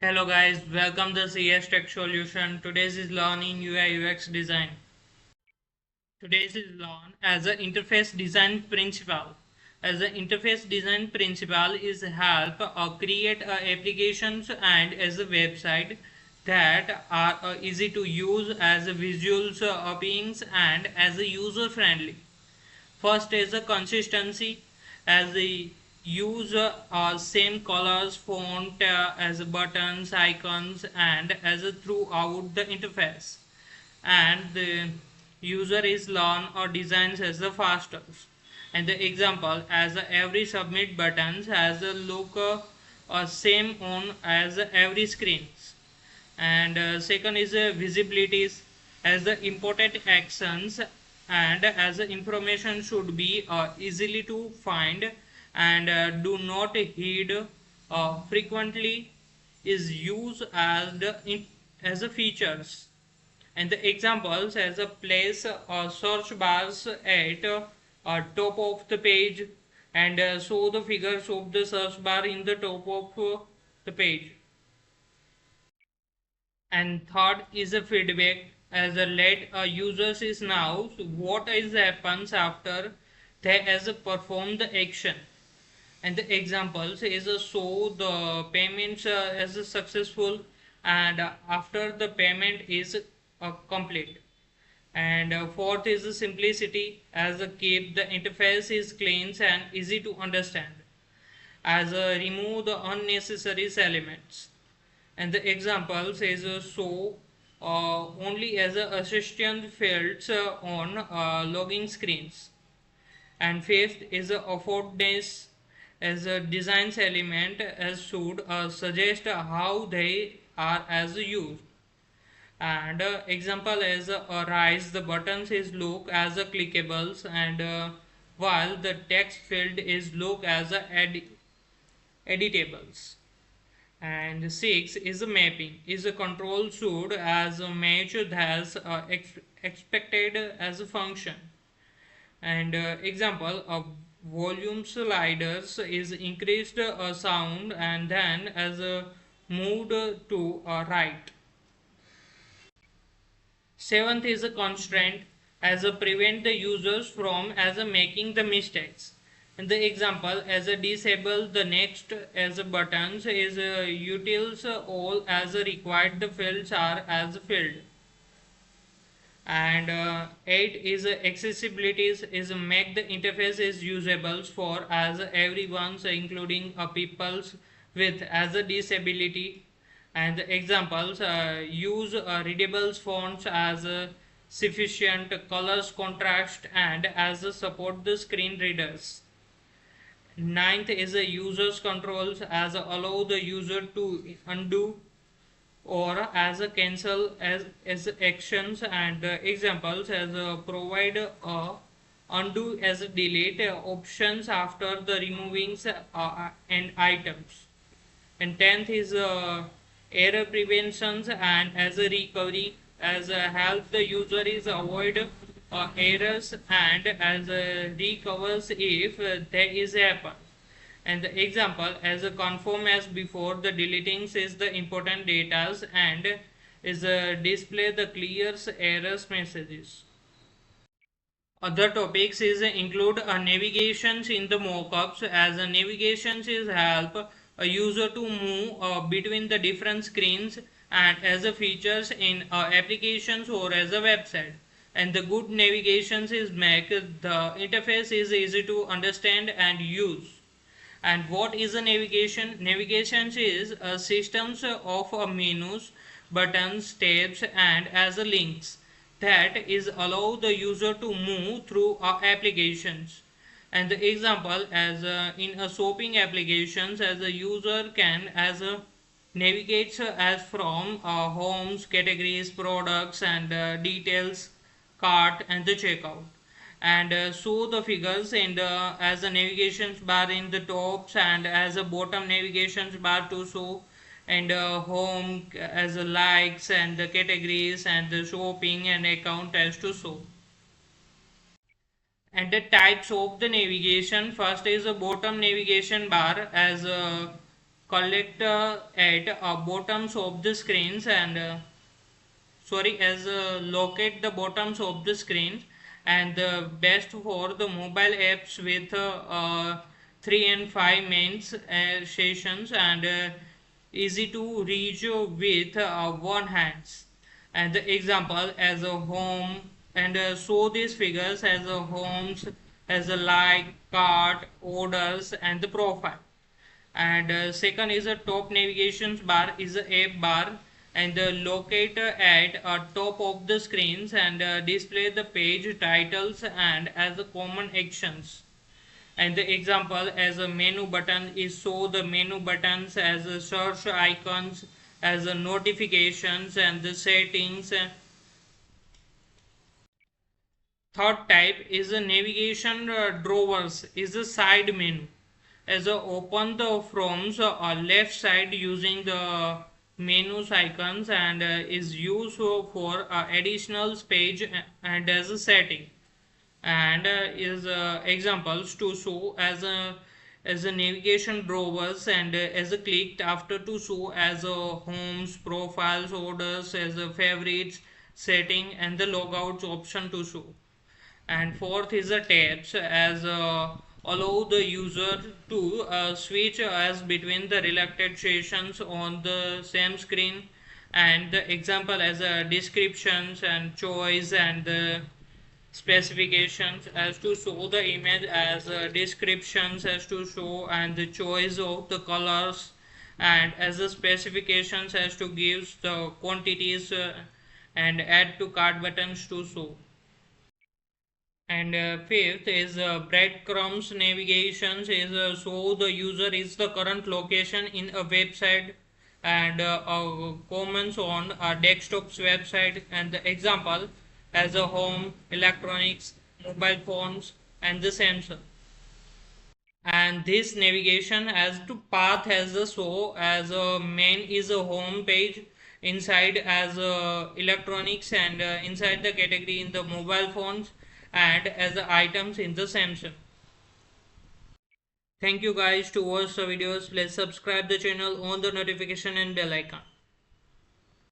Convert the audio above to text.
Hello guys, welcome to CS Tech Solution. Today's is learning UI/UX design. Today's is learn as an interface design principle. As an interface design principle is help create applications and as a website that are easy to use as a visuals beings and as a user friendly. First is a consistency as the use same colors, font as buttons, icons, and as a throughout the interface. And the user is learn or designs as the fastest. And the example as every submit buttons has a look same on as every screens. And second is visibilities as the important actions and as the information should be easily to find and do not heed frequently is used as as a features. And the examples as a place search bars at top of the page and show the figures of the search bar in the top of the page. And third is a feedback as a let users is now what is happens after they has performed the action. And the examples is a show the payments as a successful and after the payment is complete. And fourth is the simplicity as a keep the interface is clean and easy to understand as remove the unnecessary elements. And the example says so only as a assistant fields on logging screens. And fifth is affordness as a design element as should suggest how they are as used. And example is rise the buttons is look as a clickables and while the text field is look as a editables. And 6 is a mapping is a control should as a match has expected as a function. And example of volume sliders is increased sound and then as a moved to right. Seventh is a constraint as a prevent the users from as a making the mistakes. In the example as a disable the next as a buttons is a utils all as a required the fields are as filled. And 8 is accessibilities is make the interface is usable for as everyone's including peoples with as a disability. And the examples use readable fonts as sufficient colors contrast and as support the screen readers. Ninth is a user's controls as allow the user to undo or as a cancel as actions. And examples as provide undo as a delete options after the removing and items. And 10th is error preventions and as a recovery as help the user is avoid errors and as recovers if there is happen. And the example as a conform as before the deleting is the important data and is display the clear errors messages. Other topics is include navigations in the mockups as navigations is help a user to move between the different screens and as a features in applications or as a website. And the good navigations is make the interface is easy to understand and use. And what is a navigation? Navigation is a systems of menus, buttons, tabs, and as a links that is allow the user to move through applications. And the example as in a shopping applications as a user can as a navigates as from homes, categories, products, and details, cart, and the checkout. And show the figures in the as a navigation bar in the tops and as a bottom navigation bar to show and home as a likes and the categories and the shopping and account as to show. And the types of the navigation first is a bottom navigation bar as collect at bottoms of the screens and locate the bottoms of the screens, and the best for the mobile apps with 3 and 5 mains sessions, and easy to reach with one hands. And the example as a home, and show these figures as a homes, as a like, cart, orders, and the profile. And second is a top navigation bar is a app bar, and the locator at top of the screens, and display the page titles and as the common actions. And the example as a menu button is show the menu buttons as a search icons, as a notifications and the settings. Third type is a navigation drawers is a side menu, as a open the from the left side using the menus icons, and is used for additional page and as a setting. And is examples to show as a navigation drawers, and as a clicked after to show as a homes, profiles, orders, as a favorites, setting, and the logouts option to show. And fourth is the tabs, as allow the user to switch as between the related sessions on the same screen. And the example as descriptions and choice, and the specifications as to show the image, as descriptions as to show and the choice of the colors, and as the specifications as to gives the quantities, and add to cart buttons to show. And fifth is breadcrumbs navigations is so the user is the current location in a website, and comments on a desktop's website. And the example as a home, electronics, mobile phones, and the sensor. And this navigation as to path as a so as a main is a home page, inside as electronics, and inside the category in the mobile phones, and as the items in the Samsung. Thank you guys to watch the videos. Please subscribe the channel, on the notification and bell icon.